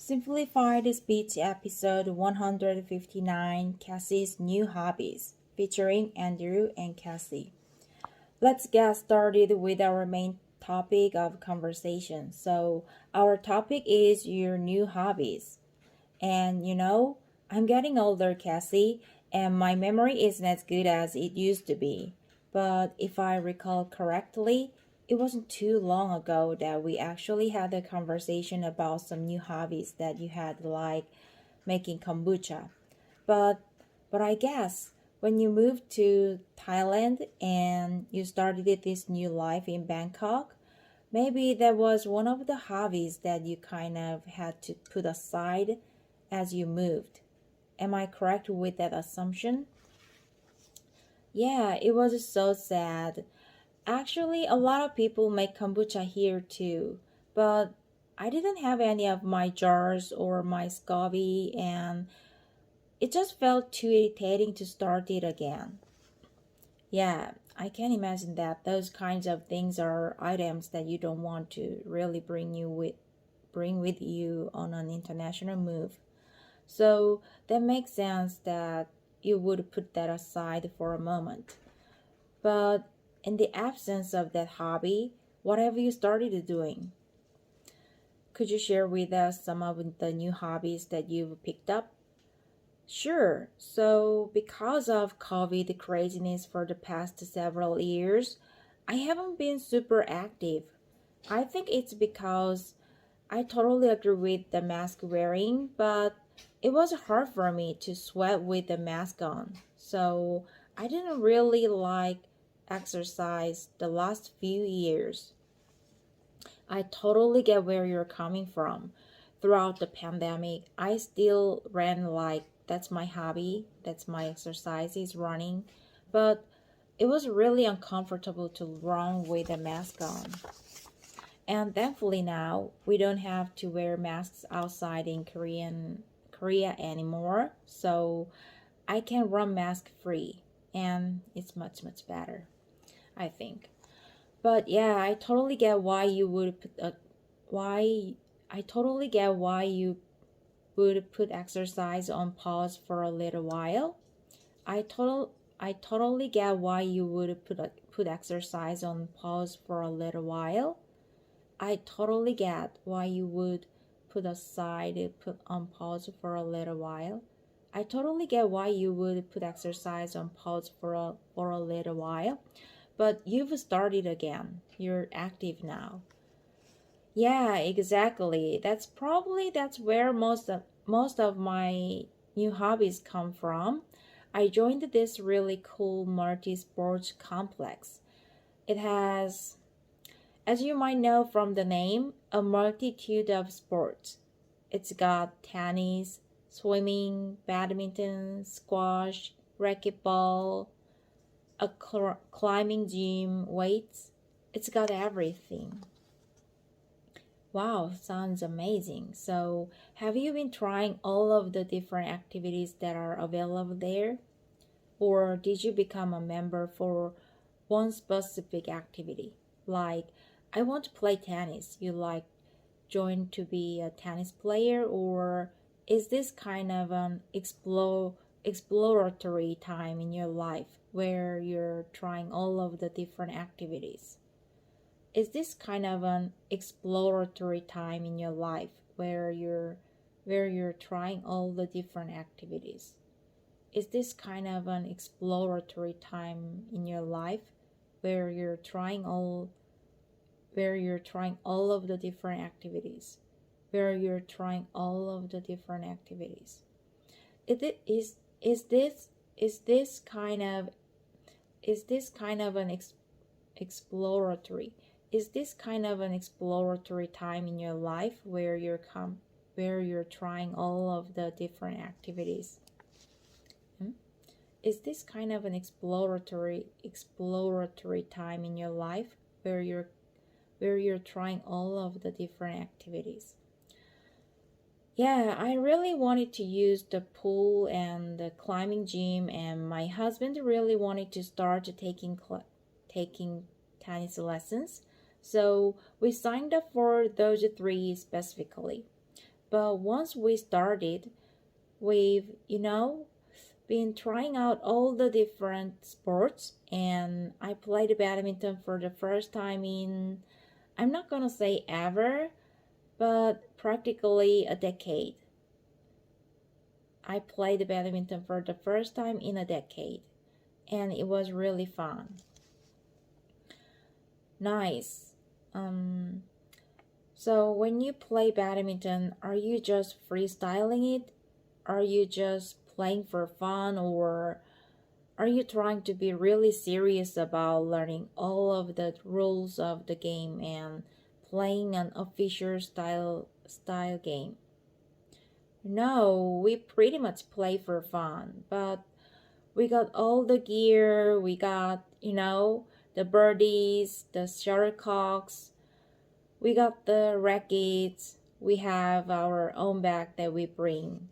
Simplified Speech Episode 159 Kassy's New Hobbies, featuring Andrew and Kassy. Let's get started with our main topic of conversation. So, our topic is your new hobbies. And I'm getting older, Kassy, and my memory isn't as good as it used to be. But if I recall correctly, it wasn't too long ago that we actually had a conversation about some new hobbies that you had, like making kombucha. But but I guess when you moved to Thailand and you started this new life in Bangkok, maybe that was one of the hobbies that you kind of had to put aside as you moved. Am I correct with that assumption? Yeah, it was so sad. Actually, a lot of people make kombucha here too, but I didn't have any of my jars or my SCOBY, and it just felt too irritating to start it again. Yeah, I can imagine that those kinds of things are items that you don't want to really bring with you on an international move. So that makes sense that you would put that aside for a moment. But in the absence of that hobby, what have you started doing? Could you share with us some of the new hobbies that you've picked up? Sure. So, because of COVID craziness for the past several years, I haven't been super active. I think it's because I totally agree with the mask wearing, but it was hard for me to sweat with the mask on. So, I didn't really like exercise the last few years. I totally get where you're coming from. Throughout the pandemic, I still ran like that's my hobby, that's my exercise is running, but it was really uncomfortable to run with a mask on. And thankfully now we don't have to wear masks outside in Korea anymore, so I can run mask free and it's much better, I think. But yeah, I totally get why you would put why I totally get why you would put exercise on pause for a little while. I totally get why you would put exercise on pause for a little while. I totally get why you would put on pause for a little while. I totally get why you would put exercise on pause for a little while. But you've started again. You're active now. Yeah, exactly. That's where most of my new hobbies come from. I joined this really cool multi-sports complex. It has, as you might know from the name, a multitude of sports. It's got tennis, swimming, badminton, squash, racquetball, a climbing gym, weights. It's got everything. Wow, sounds amazing. So, have you been trying all of the different activities that are available there? Or did you become a member for one specific activity? Like, I want to play tennis. You like join to be a tennis player, or is this kind of an exploratory time in your life where you're trying all of the different activities? Is this kind of an exploratory time in your life where you're trying all the different activities? Is this kind of an exploratory time in your life where you're trying all where you're trying all of the different activities? Where you're trying all of the different activities. Is this is this kind of is this kind of an exploratory is this kind of an exploratory time in your life where you're trying all of the different activities? Hmm? Is this kind of an exploratory time in your life where you're trying all of the different activities? Yeah, I really wanted to use the pool and the climbing gym, and my husband really wanted to start taking tennis lessons. So we signed up for those three specifically. But once we started, we've, been trying out all the different sports, and I played badminton for the first time in, I'm not gonna say ever, but practically a decade. I played badminton for the first time in a decade, and it was really fun. Nice. Um, so when you play badminton, are you just freestyling it? Are you just playing for fun, or are you trying to be really serious about learning all of the rules of the game and playing an official style game? No, we pretty much play for fun, but we got all the gear, we got, the birdies, the shuttlecocks, we got the rackets, we have our own bag that we bring.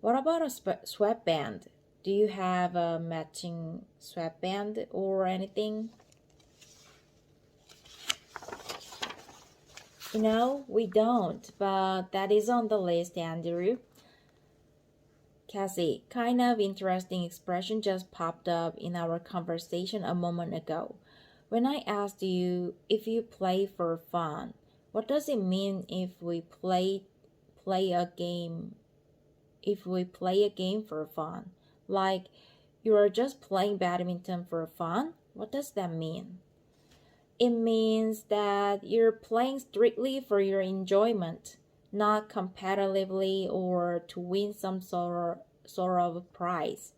What about a sweatband? Do you have a matching sweatband or anything? We don't, but that is on the list, Andrew. Kassy, kind of interesting expression just popped up in our conversation a moment ago. When I asked you if you play for fun, what does it mean if we play a game for fun? Like you are just playing badminton for fun? What does that mean? It means that you're playing strictly for your enjoyment, not competitively or to win some sort of prize.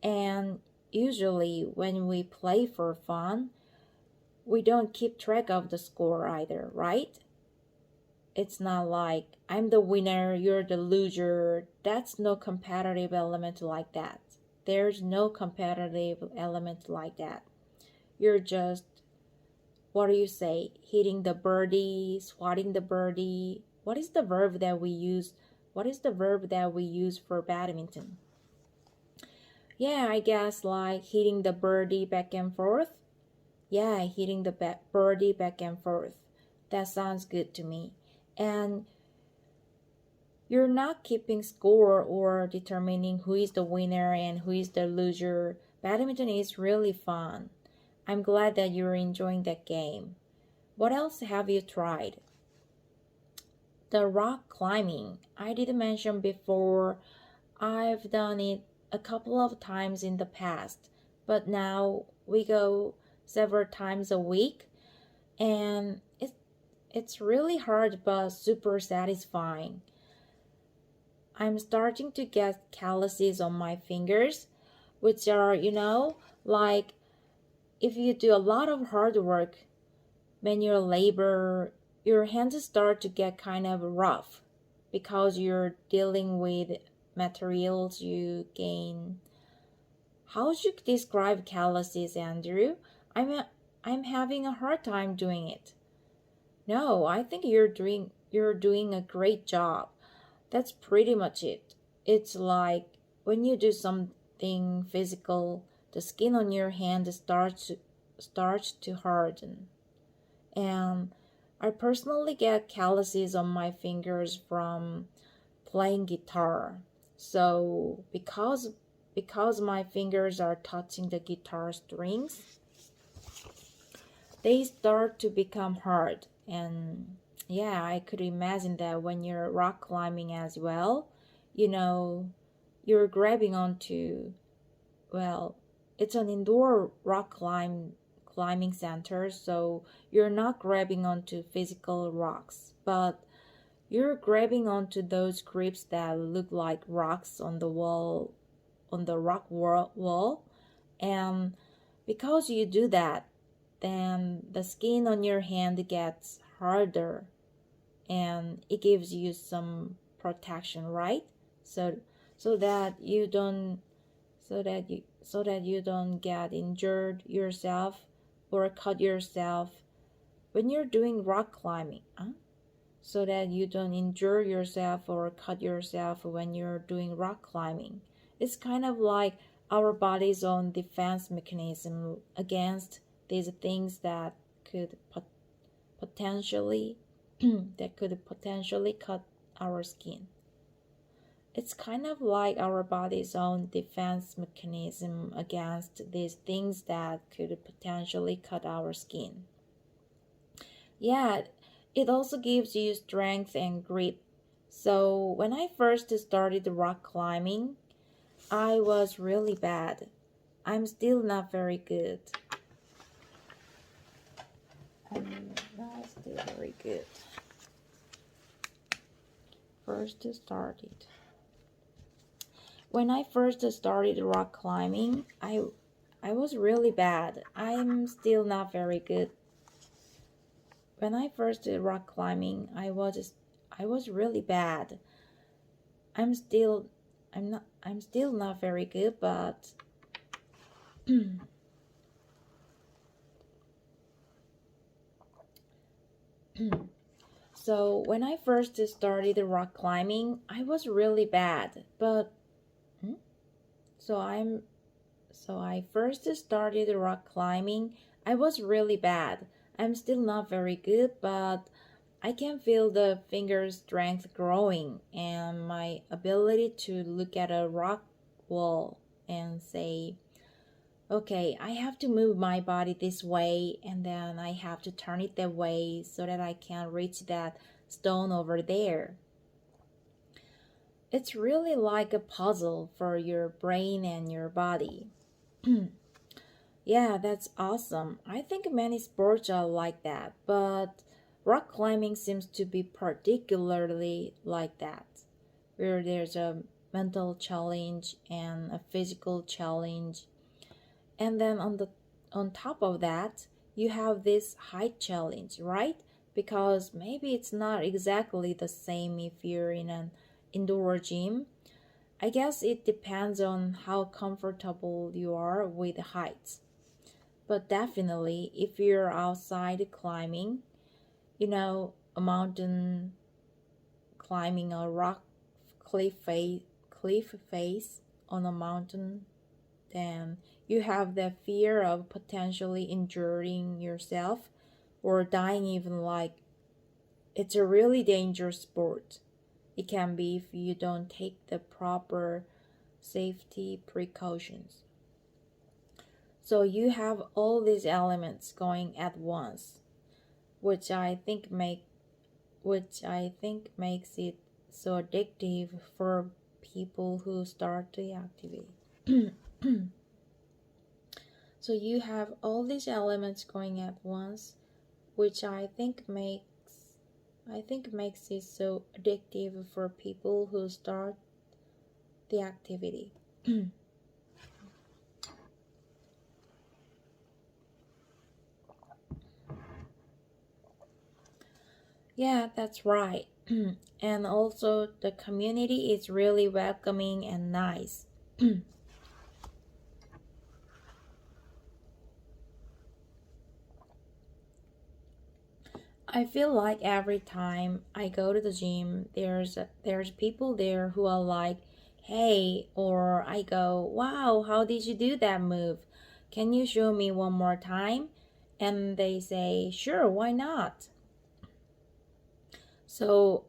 And usually, when we play for fun, we don't keep track of the score either, right? It's not like I'm the winner, you're the loser. That's no competitive element like that. There's no competitive element like that. You're just, what do you say, hitting the birdie, swatting the birdie. What is the verb that we use? What is the verb that we use for badminton? Yeah, I guess like hitting the birdie back and forth. Yeah, hitting the birdie back and forth. That sounds good to me. And you're not keeping score or determining who is the winner and who is the loser. Badminton is really fun. I'm glad that you're enjoying that game. What else have you tried? The rock climbing. I did mention before, I've done it a couple of times in the past, but now we go several times a week, and it's really hard but super satisfying. I'm starting to get calluses on my fingers, which are, like if you do a lot of hard work, manual labor, your hands start to get kind of rough because you're dealing with materials you gain. How would you describe calluses, Andrew? I'm having a hard time doing it. No, I think you're doing a great job. That's pretty much it. It's like when you do something physical, the skin on your hand starts to harden. And I personally get calluses on my fingers from playing guitar. So because my fingers are touching the guitar strings, they start to become hard. And yeah, I could imagine that when you're rock climbing as well, you know, you're grabbing onto, well, it's an indoor climbing center, so you're not grabbing onto physical rocks, but you're grabbing onto those grips that look like rocks on the wall, on the wall, and because you do that, then the skin on your hand gets harder and it gives you some protection, right? So so that you don't so that you don't get injured yourself or cut yourself when you're doing rock climbing, huh? So that you don't injure yourself or cut yourself when you're doing rock climbing. It's kind of like our body's own defense mechanism against these things that could potentially that could potentially cut our skin. It's kind of like our body's own defense mechanism against these things that could potentially cut our skin. Yeah, it also gives you strength and grip. So, when I first started rock climbing, I was really bad. I'm still not very good. I'm not still very good. First started. When I first started rock climbing, I was really bad. I'm still not very good. When I first did rock climbing, I was really bad. I'm still I'm still not very good, but so when I first started rock climbing, I was really bad. But hmm? so I'm so I first started rock climbing. I was really bad. I'm still not very good, but I can feel the finger strength growing and my ability to look at a rock wall and say, okay, I have to move my body this way and then I have to turn it that way so that I can reach that stone over there. It's really like a puzzle for your brain and your body. Yeah, that's awesome. I think many sports are like that, but rock climbing seems to be particularly like that, where there's a mental challenge and a physical challenge. And then on top of that, you have this height challenge, right? Because maybe it's not exactly the same if you're in an indoor gym. I guess it depends on how comfortable you are with heights. But definitely, if you're outside climbing, a mountain, climbing a rock cliff face on a mountain, then you have the fear of potentially injuring yourself or dying even like it's a really dangerous sport. It can be if you don't take the proper safety precautions. So you have all these elements going at once, which I think makes it so addictive for people who start the activity. So you have all these elements going at once, which I think makes it so addictive for people who start the activity. Yeah, that's right. And also, the community is really welcoming and nice. I feel like every time I go to the gym, there's people there who are like, "Hey," or I go, "Wow, how did you do that move? Can you show me one more time?" And they say, "Sure, why not?" So,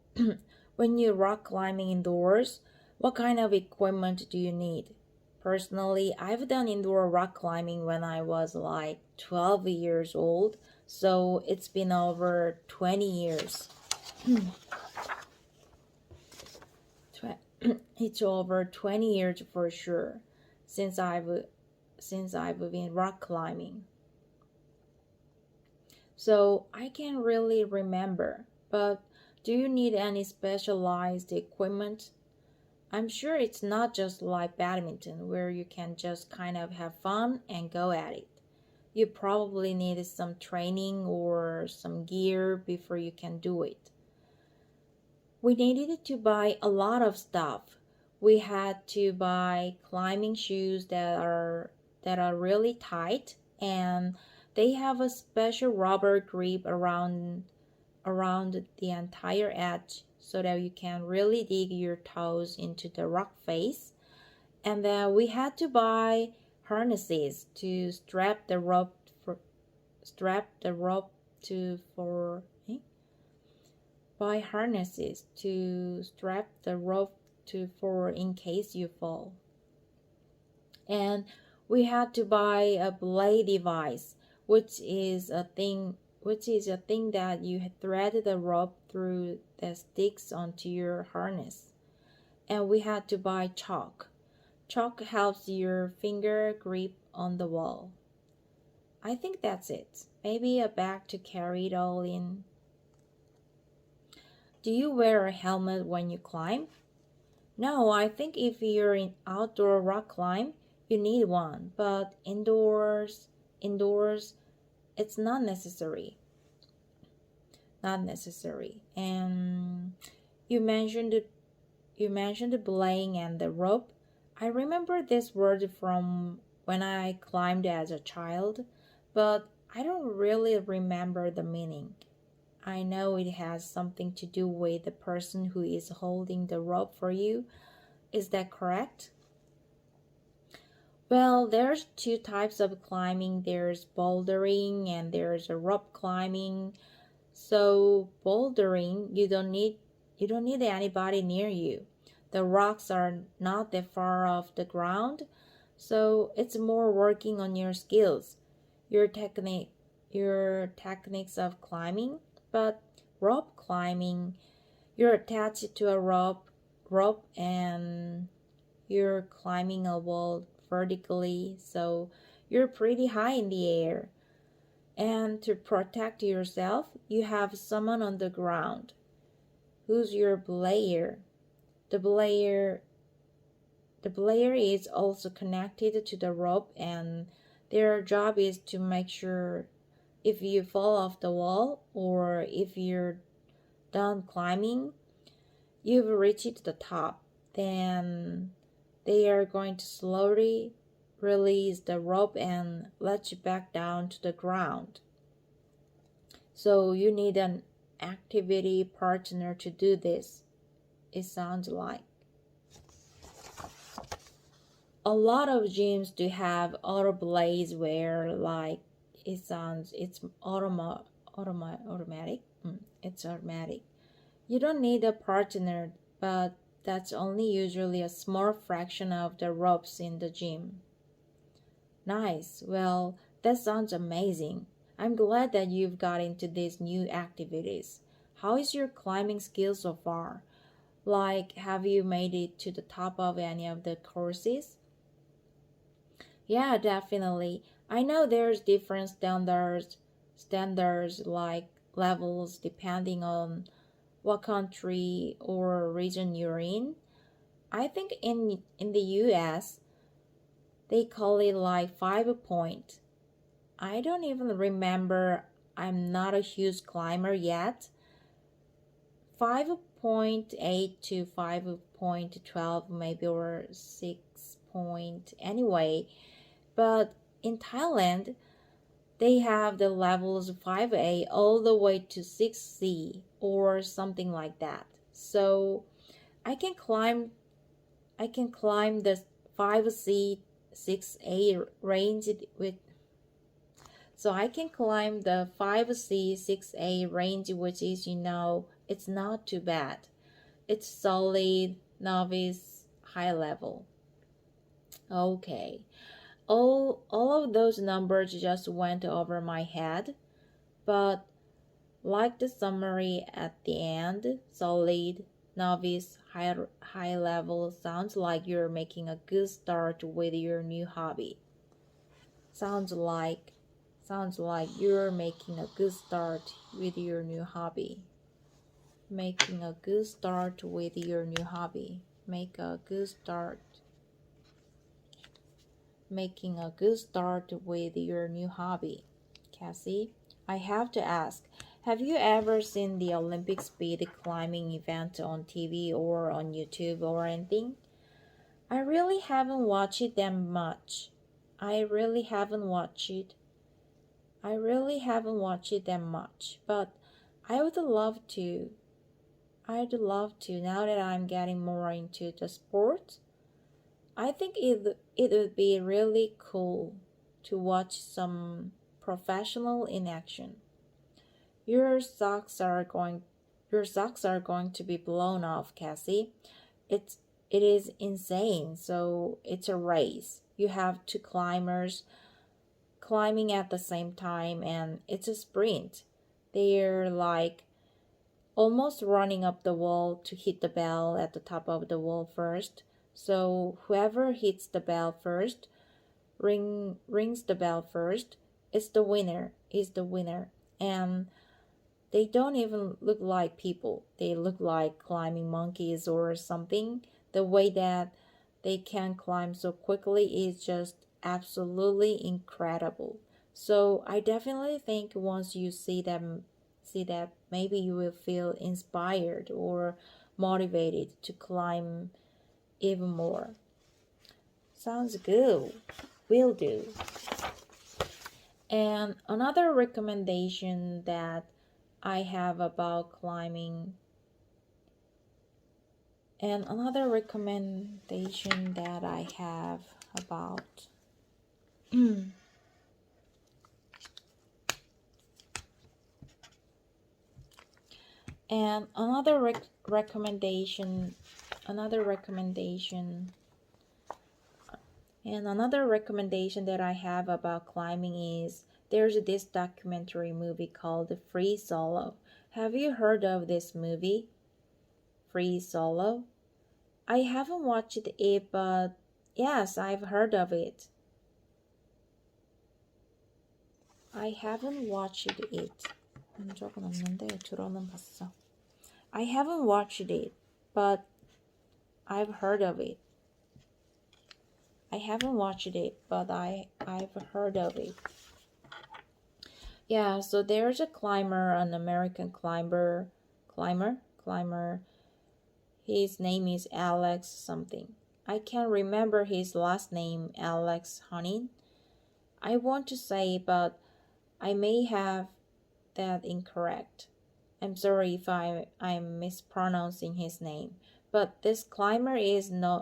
when you rock climbing indoors, what kind of equipment do you need? Personally, I've done indoor rock climbing when I was like 12 years old, so it's been over 20 years. It's over 20 years for sure since I've been rock climbing. So I can't really remember, but do you need any specialized equipment? I'm sure it's not just like badminton where you can just kind of have fun and go at it. You probably need some training or some gear before you can do it. We needed to buy a lot of stuff. We had to buy climbing shoes that are really tight and they have a special rubber grip around the entire edge so that you can really dig your toes into the rock face. And then we had to buy harnesses to strap the rope to for buy harnesses to strap the rope to for in case you fall. And we had to buy a belay device, which is a thing that you thread the rope through that sticks onto your harness. And we had to buy chalk. Chalk helps your finger grip on the wall. I think that's it. Maybe a bag to carry it all in. Do you wear a helmet when you climb? No, I think if you're in outdoor rock climb, you need one, but indoors, it's not necessary. Not necessary. And you mentioned the belaying and the rope. I remember this word from when I climbed as a child, but I don't really remember the meaning. I know it has something to do with the person who is holding the rope for you. Is that correct? Well, there's two types of climbing. There's bouldering and there's a rope climbing. So bouldering, you don't need anybody near you. The rocks are not that far off the ground, so it's more working on your skills, your technique, your techniques of climbing. But rope climbing, you're attached to a rope and you're climbing a wall vertically, so you're pretty high in the air. And to protect yourself, you have someone on the ground. Who's your belayer? The belayer the belayer is also connected to the rope and their job is to make sure if you fall off the wall or if you're done climbing, you've reached the top, then they are going to slowly release the rope and let you back down to the ground. So you need an activity partner to do this. It sounds like. A lot of gyms do have auto blades where like it's automatic. It's automatic. You don't need a partner, but that's only usually a small fraction of the ropes in the gym. Nice. Well, that sounds amazing. I'm glad that you've got into these new activities. How is your climbing skill so far? Like, have you made it to the top of any of the courses? Yeah, definitely. I know there's different standards like levels depending on what country or region you're in. I think in the US they call it like 5 point. I don't even remember. I'm not a huge climber yet. 5.8 to 5.12 maybe or 6 point anyway. But in Thailand they have the levels 5A all the way to 6C or something like that. So I can climb the 5C 6A range with so I can climb the 5C 6A range, which is it's not too bad. It's solid novice high level. Okay. All of those numbers just went over my head, but like the summary at the end, solid, novice, high level sounds like you're making a good start with your new hobby. Sounds like you're making a good start with your new hobby. Making a good start with your new hobby. Make a good start. Making a good start with your new hobby. Kassy, I have to ask, have you ever seen the Olympic speed climbing event on TV or on YouTube or anything? I really haven't watched them much. I really haven't watched them much, but I would love to. I'd love to now that I'm getting more into the sport. I think it would be really cool to watch some professional in action. Your socks are going Your socks are going to be blown off, Cassie. It's it is insane. So it's a race. You have two climbers climbing at the same time and it's a sprint. They're like almost running up the wall to hit the bell at the top of the wall first. So whoever hits the bell first, rings the bell first, is the winner. And they don't even look like people. They look like climbing monkeys or something. The way that they can climb so quickly is just absolutely incredible. So I definitely think once you see that maybe you will feel inspired or motivated to climb even more. Sounds good. Will do. And another recommendation that I have about climbing, and another recommendation that I have about and another recommendation and another recommendation that I have about climbing is there's this documentary movie called Free Solo. Have you heard of this movie, Free Solo? I haven't watched it, but yes, I've heard of it. I haven't watched it. 적은 없는데 들어는 봤어. I haven't watched it, but I've heard of it. I haven't watched it, but I've heard of it. Yeah, so there's a climber, an American climber. His name is Alex something. I can't remember his last name, Alex Hunting. I want to say, but I may have that incorrect. I'm sorry if I'm mispronouncing his name. But this climber is notorious.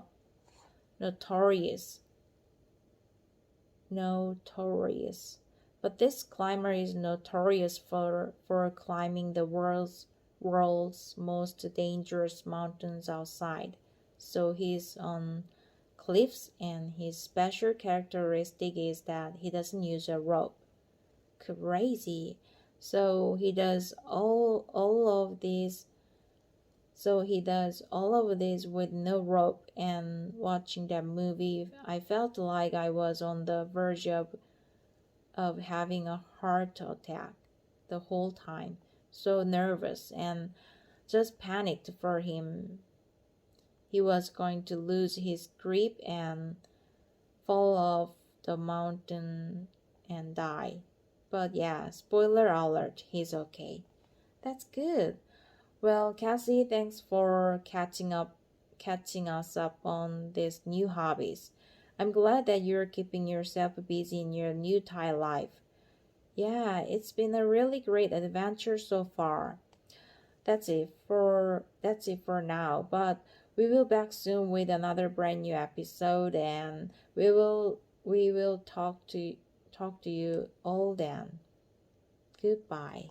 But this climber is notorious for climbing the world's most dangerous mountains outside. So he's on cliffs, and his special characteristic is that he doesn't use a rope. Crazy. So he does all of this. So he does all of this with no rope. And watching that movie, I felt like I was on the verge of having a heart attack the whole time. So nervous and just panicked for him. He was going to lose his grip and fall off the mountain and die. But yeah, spoiler alert, he's okay. That's good. Well, Cassie, thanks for catching us up on these new hobbies. I'm glad that you're keeping yourself busy in your new Thai life. Yeah, it's been a really great adventure so far. That's it for now, but we will back soon with another brand new episode, and we will talk to you all then. Goodbye.